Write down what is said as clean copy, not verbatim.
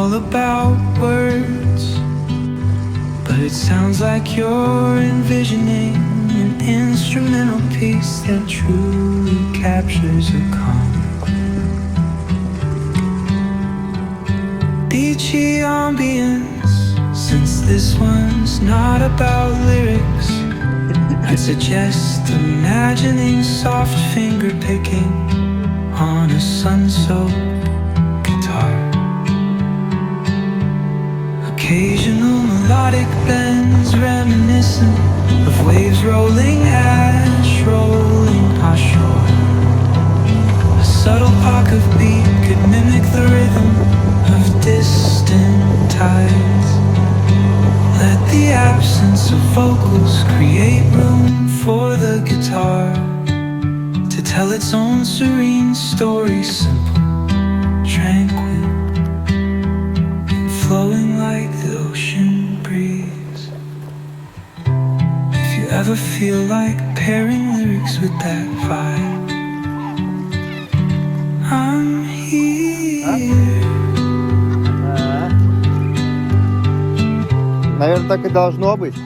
all about words, but it sounds like you're envisioning an instrumental piece that truly captures a calm. Beachy ambience, since this one's not about lyrics, I'd suggest imagining soft finger picking on a sun-soaked guitar. Occasional melodic bends reminiscent of waves rolling ash, rolling ashore. A subtle pock of beat could mimic the rhythm of distant tides. Let the absence of vocals create room for the guitar to tell its own serene story, simple, tranquil, flowing like the ocean breeze. If you ever feel like pairing lyrics with that vibe, I'm here. Наверное, так и должно быть.